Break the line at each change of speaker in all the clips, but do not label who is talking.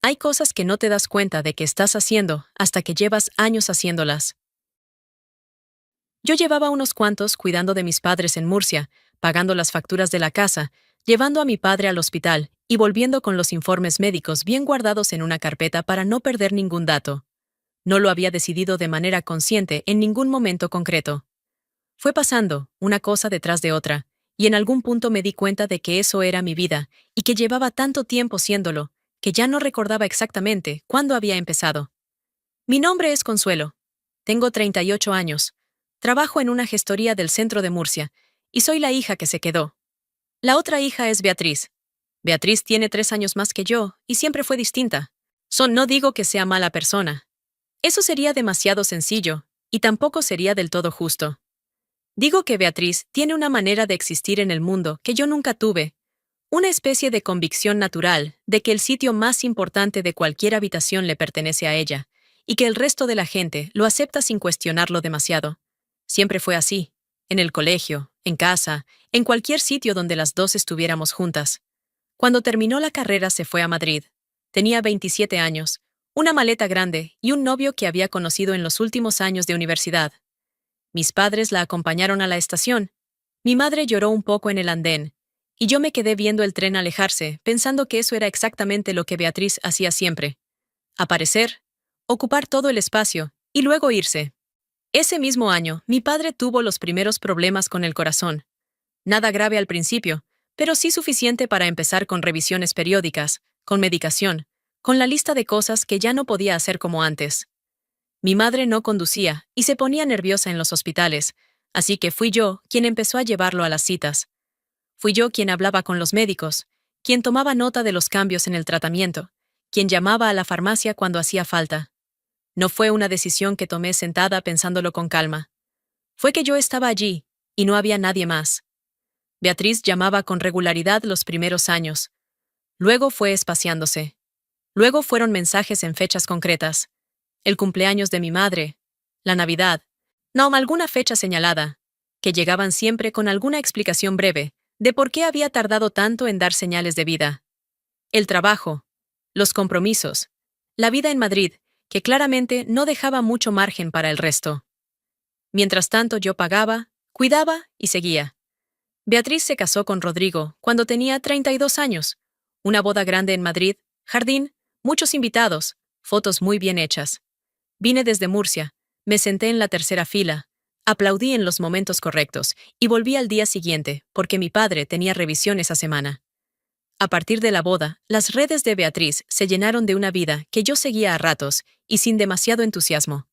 Hay cosas que no te das cuenta de que estás haciendo hasta que llevas años haciéndolas. Yo llevaba unos cuantos cuidando de mis padres en Murcia, pagando las facturas de la casa, llevando a mi padre al hospital y volviendo con los informes médicos bien guardados en una carpeta para no perder ningún dato. No lo había decidido de manera consciente en ningún momento concreto. Fue pasando, una cosa detrás de otra, y en algún punto me di cuenta de que eso era mi vida, y que llevaba tanto tiempo siéndolo, que ya no recordaba exactamente cuándo había empezado. Mi nombre es Consuelo. Tengo 38 años. Trabajo en una gestoría del centro de Murcia, y soy la hija que se quedó. La otra hija es Beatriz. Beatriz tiene 3 años más que yo, y siempre fue distinta. No digo que sea mala persona. Eso sería demasiado sencillo, y tampoco sería del todo justo. Digo que Beatriz tiene una manera de existir en el mundo que yo nunca tuve, una especie de convicción natural de que el sitio más importante de cualquier habitación le pertenece a ella, y que el resto de la gente lo acepta sin cuestionarlo demasiado. Siempre fue así, en el colegio, en casa, en cualquier sitio donde las dos estuviéramos juntas. Cuando terminó la carrera se fue a Madrid. Tenía 27 años, una maleta grande y un novio que había conocido en los últimos años de universidad. Mis padres la acompañaron a la estación. Mi madre lloró un poco en el andén, y yo me quedé viendo el tren alejarse, pensando que eso era exactamente lo que Beatriz hacía siempre. Aparecer, ocupar todo el espacio, y luego irse. Ese mismo año, mi padre tuvo los primeros problemas con el corazón. Nada grave al principio, pero sí suficiente para empezar con revisiones periódicas, con medicación, con la lista de cosas que ya no podía hacer como antes. Mi madre no conducía y se ponía nerviosa en los hospitales, así que fui yo quien empezó a llevarlo a las citas. Fui yo quien hablaba con los médicos, quien tomaba nota de los cambios en el tratamiento, quien llamaba a la farmacia cuando hacía falta. No fue una decisión que tomé sentada pensándolo con calma. Fue que yo estaba allí, y no había nadie más. Beatriz llamaba con regularidad los primeros años. Luego fue espaciándose. Luego fueron mensajes en fechas concretas. El cumpleaños de mi madre, la Navidad, no alguna fecha señalada, que llegaban siempre con alguna explicación breve de por qué había tardado tanto en dar señales de vida. El trabajo, los compromisos, la vida en Madrid, que claramente no dejaba mucho margen para el resto. Mientras tanto yo pagaba, cuidaba y seguía. Beatriz se casó con Rodrigo cuando tenía 32 años. Una boda grande en Madrid, jardín, muchos invitados, fotos muy bien hechas. Vine desde Murcia, me senté en la tercera fila, aplaudí en los momentos correctos y volví al día siguiente porque mi padre tenía revisión esa semana. A partir de la boda, las redes de Beatriz se llenaron de una vida que yo seguía a ratos y sin demasiado entusiasmo.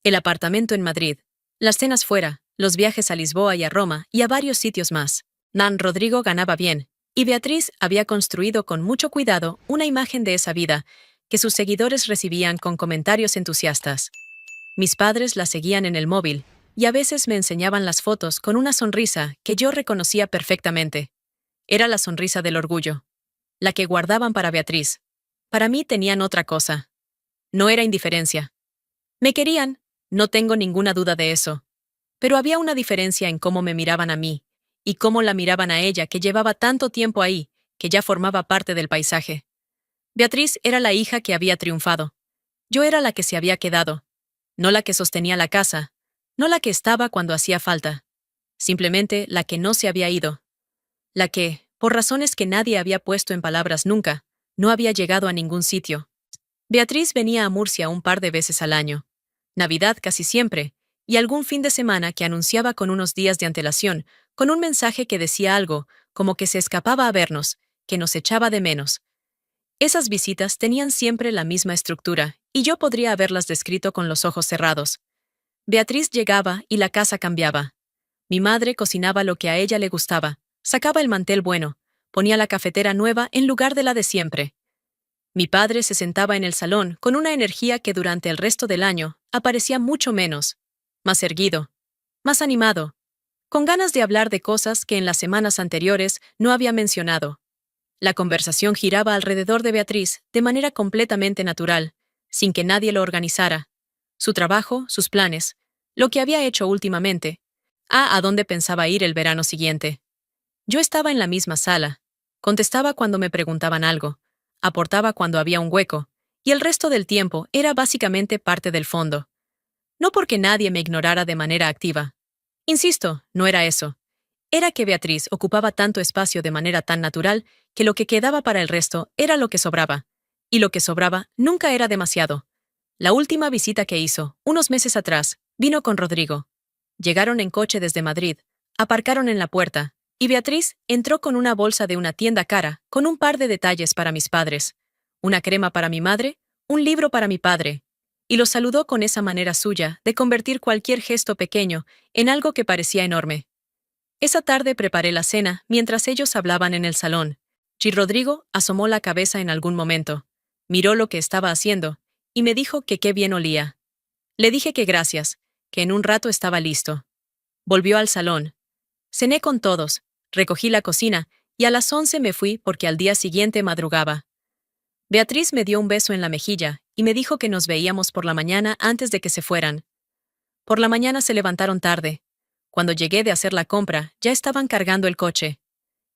El apartamento en Madrid, las cenas fuera, los viajes a Lisboa y a Roma y a varios sitios más. Rodrigo ganaba bien, y Beatriz había construido con mucho cuidado una imagen de esa vida que sus seguidores recibían con comentarios entusiastas. Mis padres la seguían en el móvil, y a veces me enseñaban las fotos con una sonrisa que yo reconocía perfectamente. Era la sonrisa del orgullo. La que guardaban para Beatriz. Para mí tenían otra cosa. No era indiferencia. Me querían, no tengo ninguna duda de eso. Pero había una diferencia en cómo me miraban a mí, y cómo la miraban a ella que llevaba tanto tiempo ahí, que ya formaba parte del paisaje. Beatriz era la hija que había triunfado. Yo era la que se había quedado. No la que sostenía la casa, no la que estaba cuando hacía falta. Simplemente la que no se había ido. La que, por razones que nadie había puesto en palabras nunca, no había llegado a ningún sitio. Beatriz venía a Murcia un par de veces al año. Navidad casi siempre, y algún fin de semana que anunciaba con unos días de antelación, con un mensaje que decía algo, como que se escapaba a vernos, que nos echaba de menos. Esas visitas tenían siempre la misma estructura, y yo podría haberlas descrito con los ojos cerrados. Beatriz llegaba y la casa cambiaba. Mi madre cocinaba lo que a ella le gustaba, sacaba el mantel bueno, ponía la cafetera nueva en lugar de la de siempre. Mi padre se sentaba en el salón con una energía que durante el resto del año aparecía mucho menos, más erguido, más animado, con ganas de hablar de cosas que en las semanas anteriores no había mencionado. La conversación giraba alrededor de Beatriz de manera completamente natural, sin que nadie lo organizara. Su trabajo, sus planes, lo que había hecho últimamente, a dónde pensaba ir el verano siguiente. Yo estaba en la misma sala, contestaba cuando me preguntaban algo, aportaba cuando había un hueco, y el resto del tiempo era básicamente parte del fondo. No porque nadie me ignorara de manera activa. Insisto, no era eso. Era que Beatriz ocupaba tanto espacio de manera tan natural que lo que quedaba para el resto era lo que sobraba. Y lo que sobraba nunca era demasiado. La última visita que hizo, unos meses atrás, vino con Rodrigo. Llegaron en coche desde Madrid, aparcaron en la puerta, y Beatriz entró con una bolsa de una tienda cara, con un par de detalles para mis padres, una crema para mi madre, un libro para mi padre, y los saludó con esa manera suya de convertir cualquier gesto pequeño en algo que parecía enorme. Esa tarde preparé la cena mientras ellos hablaban en el salón. Y Rodrigo asomó la cabeza en algún momento, miró lo que estaba haciendo, y me dijo que qué bien olía. Le dije que gracias, que en un rato estaba listo. Volvió al salón. Cené con todos, recogí la cocina, y a las 11 me fui porque al día siguiente madrugaba. Beatriz me dio un beso en la mejilla y me dijo que nos veíamos por la mañana antes de que se fueran. Por la mañana se levantaron tarde. Cuando llegué de hacer la compra, ya estaban cargando el coche.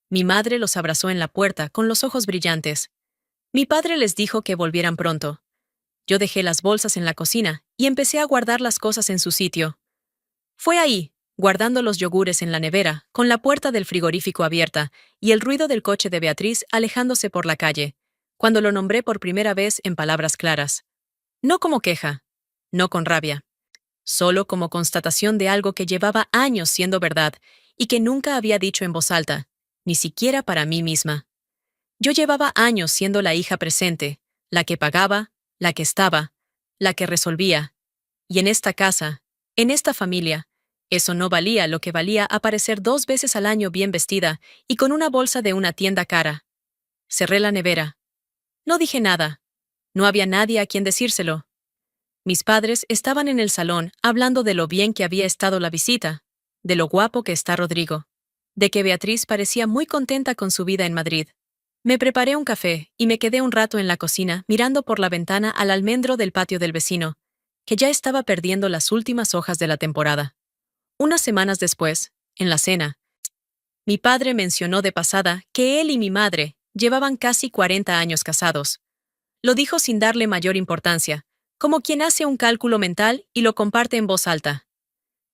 Mi madre los abrazó en la puerta con los ojos brillantes. Mi padre les dijo que volvieran pronto. Yo dejé las bolsas en la cocina y empecé a guardar las cosas en su sitio. Fue ahí, guardando los yogures en la nevera, con la puerta del frigorífico abierta y el ruido del coche de Beatriz alejándose por la calle, cuando lo nombré por primera vez en palabras claras. No como queja, no con rabia, solo como constatación de algo que llevaba años siendo verdad y que nunca había dicho en voz alta, ni siquiera para mí misma. Yo llevaba años siendo la hija presente, la que pagaba, la que estaba, la que resolvía. Y en esta casa, en esta familia, eso no valía lo que valía aparecer 2 veces al año bien vestida y con una bolsa de una tienda cara. Cerré la nevera. No dije nada. No había nadie a quien decírselo. Mis padres estaban en el salón hablando de lo bien que había estado la visita, de lo guapo que está Rodrigo, de que Beatriz parecía muy contenta con su vida en Madrid. Me preparé un café y me quedé un rato en la cocina mirando por la ventana al almendro del patio del vecino, que ya estaba perdiendo las últimas hojas de la temporada. Unas semanas después, en la cena, mi padre mencionó de pasada que él y mi madre llevaban casi 40 años casados. Lo dijo sin darle mayor importancia, como quien hace un cálculo mental y lo comparte en voz alta.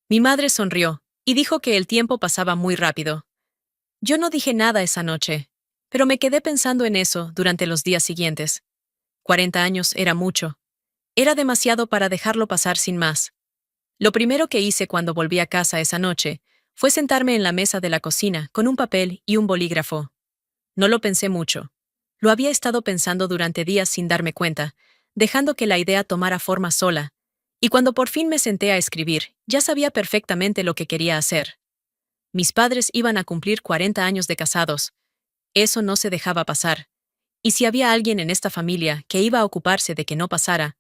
Mi madre sonrió y dijo que el tiempo pasaba muy rápido. Yo no dije nada esa noche, pero me quedé pensando en eso durante los días siguientes. 40 años era mucho. Era demasiado para dejarlo pasar sin más. Lo primero que hice cuando volví a casa esa noche fue sentarme en la mesa de la cocina con un papel y un bolígrafo. No lo pensé mucho. Lo había estado pensando durante días sin darme cuenta, dejando que la idea tomara forma sola, y cuando por fin me senté a escribir, ya sabía perfectamente lo que quería hacer. Mis padres iban a cumplir 40 años de casados. Eso no se dejaba pasar. Y si había alguien en esta familia que iba a ocuparse de que no pasara,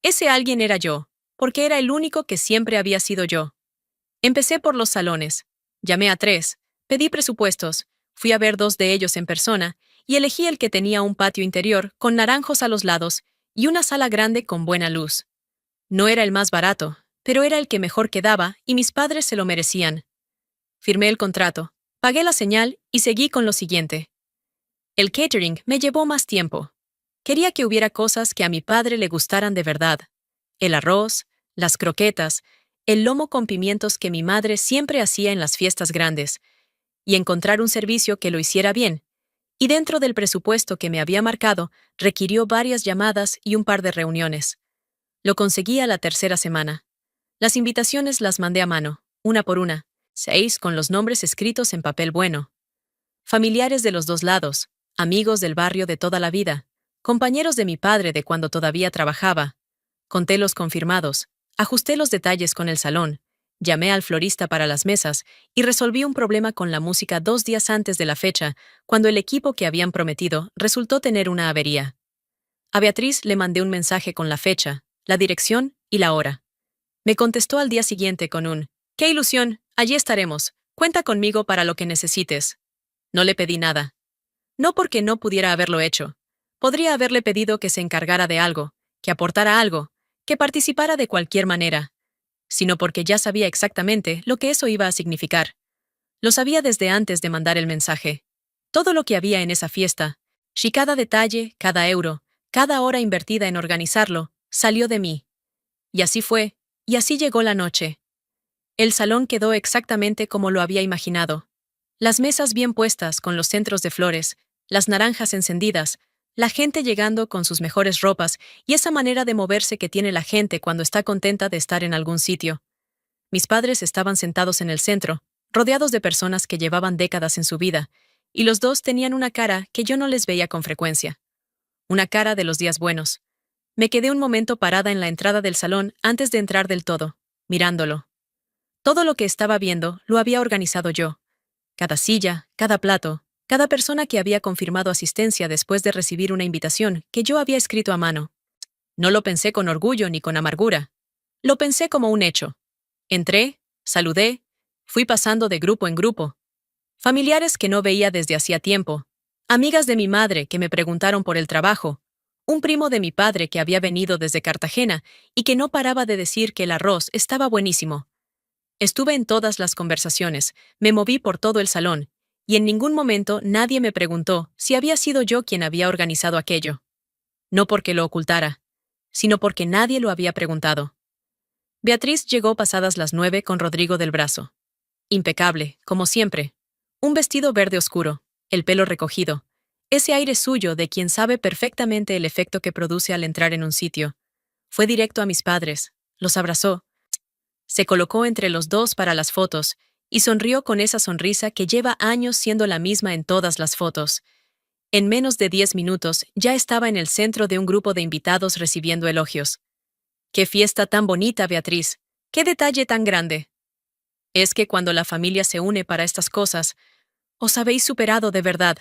ese alguien era yo, porque era el único que siempre había sido yo. Empecé por los salones. Llamé a 3, pedí presupuestos, fui a ver 2 de ellos en persona y elegí el que tenía un patio interior con naranjos a los lados y una sala grande con buena luz. No era el más barato, pero era el que mejor quedaba y mis padres se lo merecían. Firmé el contrato, pagué la señal y seguí con lo siguiente. El catering me llevó más tiempo. Quería que hubiera cosas que a mi padre le gustaran de verdad. El arroz, las croquetas, el lomo con pimientos que mi madre siempre hacía en las fiestas grandes, y encontrar un servicio que lo hiciera bien. Y dentro del presupuesto que me había marcado, requirió varias llamadas y un par de reuniones. Lo conseguí a la tercera semana. Las invitaciones las mandé a mano, una por una, 6 con los nombres escritos en papel bueno. Familiares de los 2 lados, amigos del barrio de toda la vida, compañeros de mi padre de cuando todavía trabajaba. Conté los confirmados, ajusté los detalles con el salón, llamé al florista para las mesas y resolví un problema con la música 2 días antes de la fecha, cuando el equipo que habían prometido resultó tener una avería. A Beatriz le mandé un mensaje con la fecha, la dirección y la hora. Me contestó al día siguiente con un «¡Qué ilusión! Allí estaremos. Cuenta conmigo para lo que necesites». No le pedí nada. No porque no pudiera haberlo hecho. Podría haberle pedido que se encargara de algo, que aportara algo, que participara de cualquier manera, sino porque ya sabía exactamente lo que eso iba a significar. Lo sabía desde antes de mandar el mensaje. Todo lo que había en esa fiesta, Si cada detalle, cada euro, cada hora invertida en organizarlo, salió de mí. Y así fue, y así llegó la noche. El salón quedó exactamente como lo había imaginado. Las mesas bien puestas con los centros de flores, las naranjas encendidas, la gente llegando con sus mejores ropas y esa manera de moverse que tiene la gente cuando está contenta de estar en algún sitio. Mis padres estaban sentados en el centro, rodeados de personas que llevaban décadas en su vida, y los dos tenían una cara que yo no les veía con frecuencia. Una cara de los días buenos. Me quedé un momento parada en la entrada del salón antes de entrar del todo, mirándolo. Todo lo que estaba viendo lo había organizado yo. Cada silla, cada plato, cada persona que había confirmado asistencia después de recibir una invitación que yo había escrito a mano. No lo pensé con orgullo ni con amargura. Lo pensé como un hecho. Entré, saludé, fui pasando de grupo en grupo. Familiares que no veía desde hacía tiempo, amigas de mi madre que me preguntaron por el trabajo, un primo de mi padre que había venido desde Cartagena y que no paraba de decir que el arroz estaba buenísimo. Estuve en todas las conversaciones, me moví por todo el salón, y en ningún momento nadie me preguntó si había sido yo quien había organizado aquello. No porque lo ocultara, sino porque nadie lo había preguntado. Beatriz llegó pasadas las 9 con Rodrigo del brazo. Impecable, como siempre. Un vestido verde oscuro, el pelo recogido, ese aire suyo de quien sabe perfectamente el efecto que produce al entrar en un sitio. Fue directo a mis padres, los abrazó, se colocó entre los dos para las fotos y sonrió con esa sonrisa que lleva años siendo la misma en todas las fotos. En menos de 10 minutos ya estaba en el centro de un grupo de invitados recibiendo elogios. ¡Qué fiesta tan bonita, Beatriz! ¡Qué detalle tan grande! Es que cuando la familia se une para estas cosas, os habéis superado de verdad.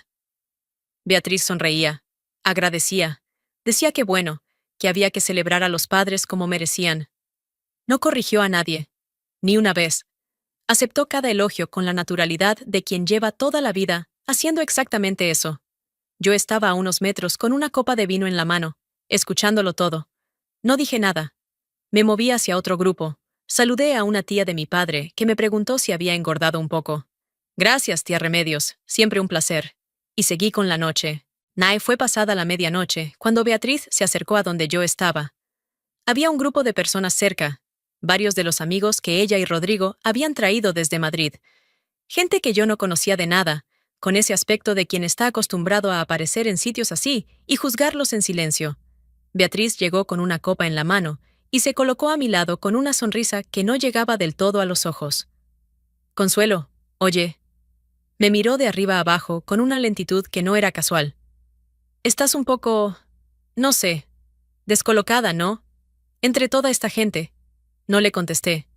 Beatriz sonreía, agradecía, decía que bueno, que había que celebrar a los padres como merecían. No corrigió a nadie, ni una vez. Aceptó cada elogio con la naturalidad de quien lleva toda la vida haciendo exactamente eso. Yo estaba a unos metros con una copa de vino en la mano, escuchándolo todo. No dije nada. Me moví hacia otro grupo. Saludé a una tía de mi padre que me preguntó si había engordado un poco. Gracias, tía Remedios, siempre un placer. Y seguí con la noche. Fue pasada la medianoche cuando Beatriz se acercó a donde yo estaba. Había un grupo de personas cerca, varios de los amigos que ella y Rodrigo habían traído desde Madrid. Gente que yo no conocía de nada, con ese aspecto de quien está acostumbrado a aparecer en sitios así y juzgarlos en silencio. Beatriz llegó con una copa en la mano y se colocó a mi lado con una sonrisa que no llegaba del todo a los ojos. Consuelo, oye. Me miró de arriba abajo con una lentitud que no era casual. Estás un poco, no sé, descolocada, ¿no? Entre toda esta gente. No le contesté.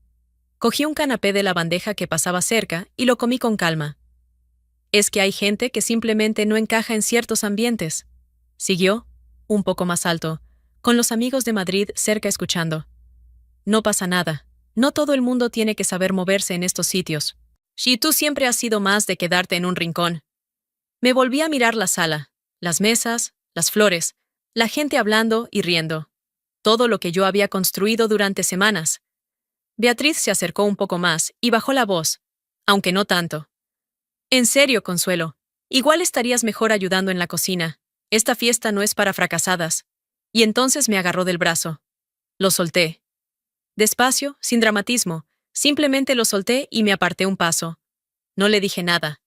Cogí un canapé de la bandeja que pasaba cerca y lo comí con calma. Es que hay gente que simplemente no encaja en ciertos ambientes. Siguió, un poco más alto, con los amigos de Madrid cerca escuchando. No pasa nada. No todo el mundo tiene que saber moverse en estos sitios. Si tú siempre has sido más de quedarte en un rincón. Me volví a mirar la sala, las mesas, las flores, la gente hablando y riendo. Todo lo que yo había construido durante semanas. Beatriz se acercó un poco más y bajó la voz, aunque no tanto. En serio, Consuelo, igual estarías mejor ayudando en la cocina. Esta fiesta no es para fracasadas. Y entonces me agarró del brazo. Lo solté. Despacio, sin dramatismo, simplemente lo solté y me aparté un paso. No le dije nada.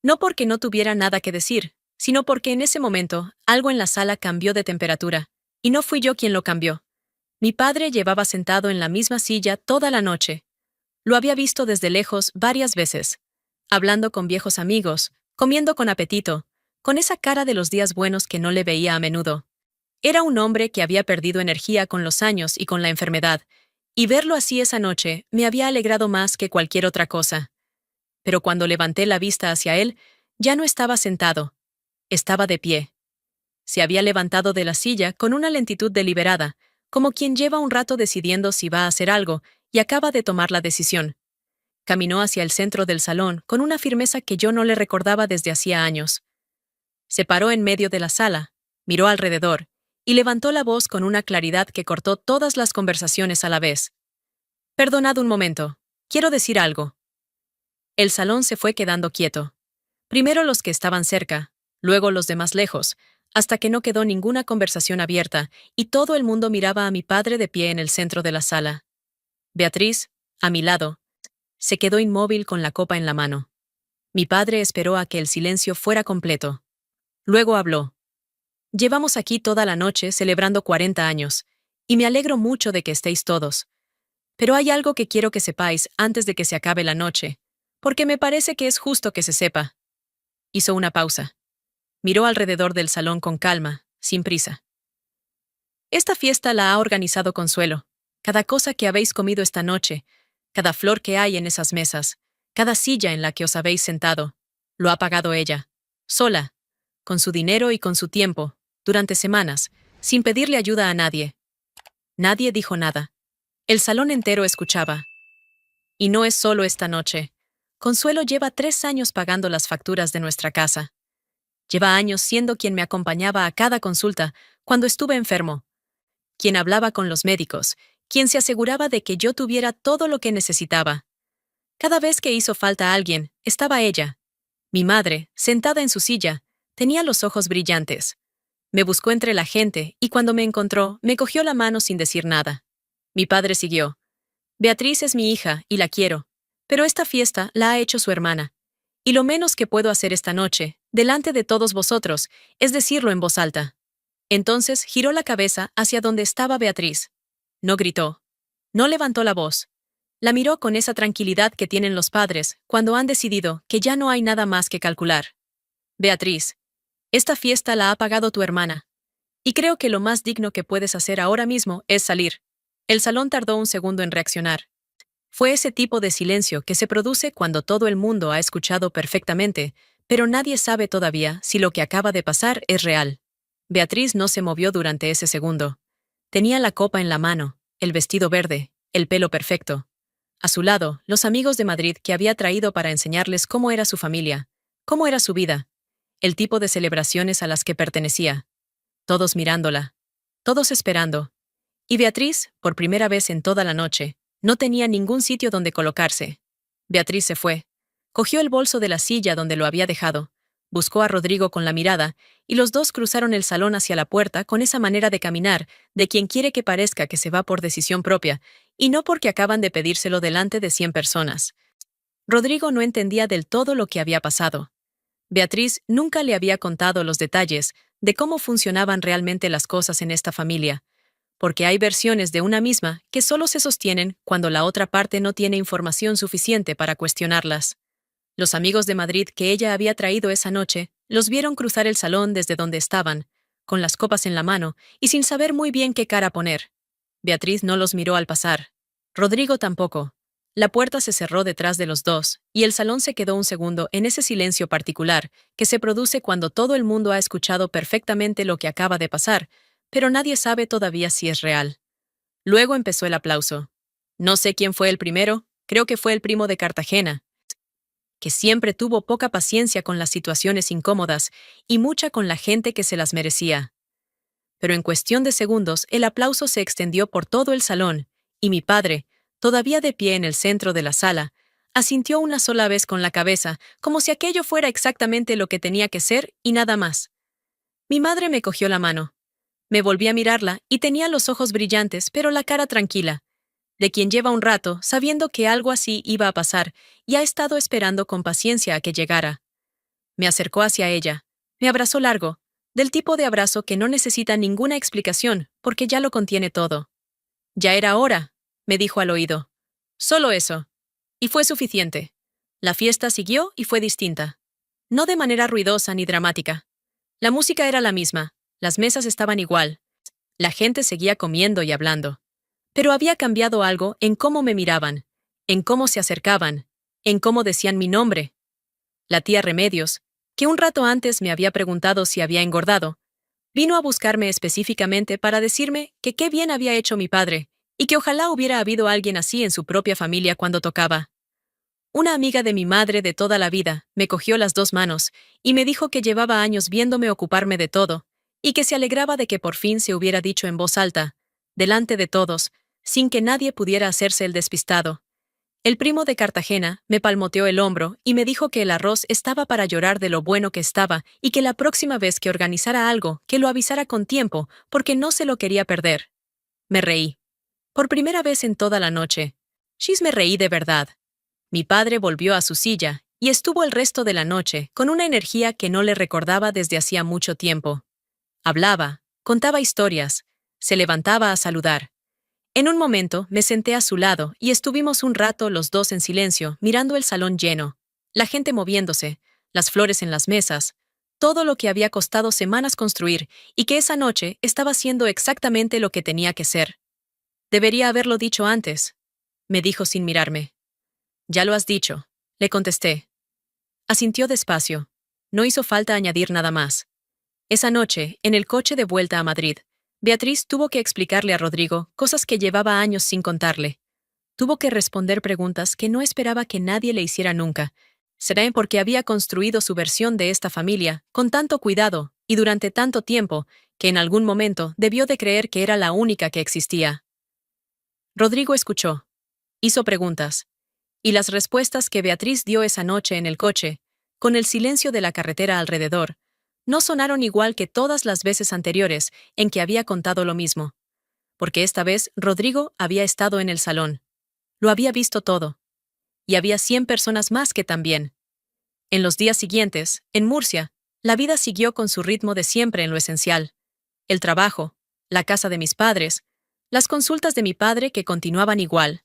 No porque no tuviera nada que decir, sino porque en ese momento algo en la sala cambió de temperatura, y no fui yo quien lo cambió. Mi padre llevaba sentado en la misma silla toda la noche. Lo había visto desde lejos varias veces, hablando con viejos amigos, comiendo con apetito, con esa cara de los días buenos que no le veía a menudo. Era un hombre que había perdido energía con los años y con la enfermedad, y verlo así esa noche me había alegrado más que cualquier otra cosa. Pero cuando levanté la vista hacia él, ya no estaba sentado. Estaba de pie. Se había levantado de la silla con una lentitud deliberada, como quien lleva un rato decidiendo si va a hacer algo y acaba de tomar la decisión. Caminó hacia el centro del salón con una firmeza que yo no le recordaba desde hacía años. Se paró en medio de la sala, miró alrededor y levantó la voz con una claridad que cortó todas las conversaciones a la vez. Perdonad un momento, quiero decir algo. El salón se fue quedando quieto. Primero los que estaban cerca, luego los de más lejos, hasta que no quedó ninguna conversación abierta y todo el mundo miraba a mi padre de pie en el centro de la sala. Beatriz, a mi lado, se quedó inmóvil con la copa en la mano. Mi padre esperó a que el silencio fuera completo. Luego habló. Llevamos aquí toda la noche celebrando 40 años, y me alegro mucho de que estéis todos. Pero hay algo que quiero que sepáis antes de que se acabe la noche, porque me parece que es justo que se sepa. Hizo una pausa. Miró alrededor del salón con calma, sin prisa. Esta fiesta la ha organizado Consuelo. Cada cosa que habéis comido esta noche, cada flor que hay en esas mesas, cada silla en la que os habéis sentado, lo ha pagado ella, sola, con su dinero y con su tiempo, durante semanas, sin pedirle ayuda a nadie. Nadie dijo nada. El salón entero escuchaba. Y no es solo esta noche. Consuelo lleva 3 años pagando las facturas de nuestra casa. Lleva años siendo quien me acompañaba a cada consulta cuando estuve enfermo, quien hablaba con los médicos, quien se aseguraba de que yo tuviera todo lo que necesitaba. Cada vez que hizo falta alguien, estaba ella. Mi madre, sentada en su silla, tenía los ojos brillantes. Me buscó entre la gente y cuando me encontró, me cogió la mano sin decir nada. Mi padre siguió. Beatriz es mi hija y la quiero, pero esta fiesta la ha hecho su hermana. Y lo menos que puedo hacer esta noche, delante de todos vosotros, es decirlo en voz alta. Entonces giró la cabeza hacia donde estaba Beatriz. No gritó. No levantó la voz. La miró con esa tranquilidad que tienen los padres cuando han decidido que ya no hay nada más que calcular. Beatriz, esta fiesta la ha pagado tu hermana. Y creo que lo más digno que puedes hacer ahora mismo es salir. El salón tardó un segundo en reaccionar. Fue ese tipo de silencio que se produce cuando todo el mundo ha escuchado perfectamente, pero nadie sabe todavía si lo que acaba de pasar es real. Beatriz no se movió durante ese segundo. Tenía la copa en la mano, el vestido verde, el pelo perfecto. A su lado, los amigos de Madrid que había traído para enseñarles cómo era su familia, cómo era su vida, el tipo de celebraciones a las que pertenecía. Todos mirándola, todos esperando. Y Beatriz, por primera vez en toda la noche, no tenía ningún sitio donde colocarse. Beatriz se fue. Cogió el bolso de la silla donde lo había dejado, buscó a Rodrigo con la mirada, y los dos cruzaron el salón hacia la puerta con esa manera de caminar de quien quiere que parezca que se va por decisión propia, y no porque acaban de pedírselo delante de 100 personas. Rodrigo no entendía del todo lo que había pasado. Beatriz nunca le había contado los detalles de cómo funcionaban realmente las cosas en esta familia, porque hay versiones de una misma que solo se sostienen cuando la otra parte no tiene información suficiente para cuestionarlas. Los amigos de Madrid que ella había traído esa noche los vieron cruzar el salón desde donde estaban, con las copas en la mano y sin saber muy bien qué cara poner. Beatriz no los miró al pasar. Rodrigo tampoco. La puerta se cerró detrás de los dos, y el salón se quedó un segundo en ese silencio particular que se produce cuando todo el mundo ha escuchado perfectamente lo que acaba de pasar, pero nadie sabe todavía si es real. Luego empezó el aplauso. No sé quién fue el primero, creo que fue el primo de Cartagena, que siempre tuvo poca paciencia con las situaciones incómodas y mucha con la gente que se las merecía. Pero en cuestión de segundos el aplauso se extendió por todo el salón, y mi padre, todavía de pie en el centro de la sala, asintió una sola vez con la cabeza, como si aquello fuera exactamente lo que tenía que ser y nada más. Mi madre me cogió la mano. Me volví a mirarla y tenía los ojos brillantes, pero la cara tranquila, de quien lleva un rato sabiendo que algo así iba a pasar y ha estado esperando con paciencia a que llegara. Me acercó hacia ella, me abrazó largo, del tipo de abrazo que no necesita ninguna explicación porque ya lo contiene todo. Ya era hora, me dijo al oído. Solo eso. Y fue suficiente. La fiesta siguió y fue distinta. No de manera ruidosa ni dramática. La música era la misma, las mesas estaban igual. La gente seguía comiendo y hablando. Pero había cambiado algo en cómo me miraban, en cómo se acercaban, en cómo decían mi nombre. La tía Remedios, que un rato antes me había preguntado si había engordado, vino a buscarme específicamente para decirme que qué bien había hecho mi padre, y que ojalá hubiera habido alguien así en su propia familia cuando tocaba. Una amiga de mi madre de toda la vida me cogió las 2 manos y me dijo que llevaba años viéndome ocuparme de todo, y que se alegraba de que por fin se hubiera dicho en voz alta, delante de todos, sin que nadie pudiera hacerse el despistado. El primo de Cartagena me palmoteó el hombro y me dijo que el arroz estaba para llorar de lo bueno que estaba y que la próxima vez que organizara algo, que lo avisara con tiempo, porque no se lo quería perder. Me reí. Por primera vez en toda la noche. Me reí de verdad. Mi padre volvió a su silla y estuvo el resto de la noche con una energía que no le recordaba desde hacía mucho tiempo. Hablaba, contaba historias, se levantaba a saludar. En un momento me senté a su lado y estuvimos un rato los dos en silencio, mirando el salón lleno, la gente moviéndose, las flores en las mesas, todo lo que había costado semanas construir y que esa noche estaba siendo exactamente lo que tenía que ser. Debería haberlo dicho antes, me dijo sin mirarme. Ya lo has dicho, le contesté. Asintió despacio. No hizo falta añadir nada más. Esa noche, en el coche de vuelta a Madrid, Beatriz tuvo que explicarle a Rodrigo cosas que llevaba años sin contarle. Tuvo que responder preguntas que no esperaba que nadie le hiciera nunca. Será porque había construido su versión de esta familia con tanto cuidado y durante tanto tiempo que en algún momento debió de creer que era la única que existía. Rodrigo escuchó. Hizo preguntas. Y las respuestas que Beatriz dio esa noche en el coche, con el silencio de la carretera alrededor, no sonaron igual que todas las veces anteriores en que había contado lo mismo. Porque esta vez Rodrigo había estado en el salón. Lo había visto todo. Y había 100 personas más que también. En los días siguientes, en Murcia, la vida siguió con su ritmo de siempre en lo esencial. El trabajo, la casa de mis padres, las consultas de mi padre que continuaban igual.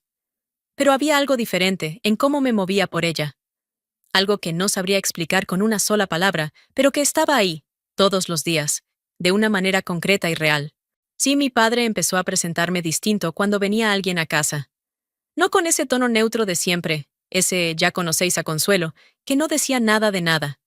Pero había algo diferente en cómo me movía por ella. Algo que no sabría explicar con una sola palabra, pero que estaba ahí, todos los días, de una manera concreta y real. Sí, mi padre empezó a presentarme distinto cuando venía alguien a casa. No con ese tono neutro de siempre, ese ya conocéis a Consuelo, que no decía nada de nada.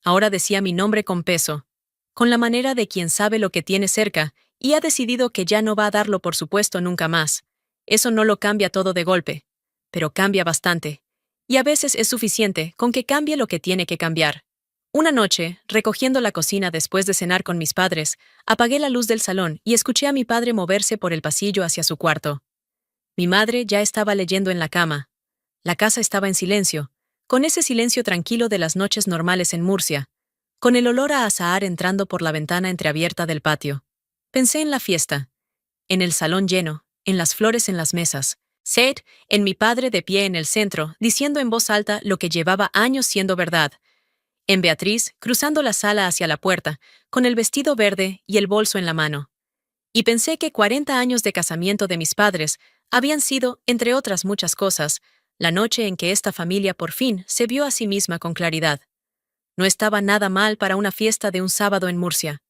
Ahora decía mi nombre con peso, con la manera de quien sabe lo que tiene cerca y ha decidido que ya no va a darlo por supuesto nunca más. Eso no lo cambia todo de golpe, pero cambia bastante. Y a veces es suficiente con que cambie lo que tiene que cambiar. Una noche, recogiendo la cocina después de cenar con mis padres, apagué la luz del salón y escuché a mi padre moverse por el pasillo hacia su cuarto. Mi madre ya estaba leyendo en la cama. La casa estaba en silencio, con ese silencio tranquilo de las noches normales en Murcia, con el olor a azahar entrando por la ventana entreabierta del patio. Pensé en la fiesta, en el salón lleno, en las flores en las mesas, Seth, en mi padre de pie en el centro, diciendo en voz alta lo que llevaba años siendo verdad, en Beatriz, cruzando la sala hacia la puerta, con el vestido verde y el bolso en la mano. Y pensé que 40 años de casamiento de mis padres habían sido, entre otras muchas cosas, la noche en que esta familia por fin se vio a sí misma con claridad. No estaba nada mal para una fiesta de un sábado en Murcia.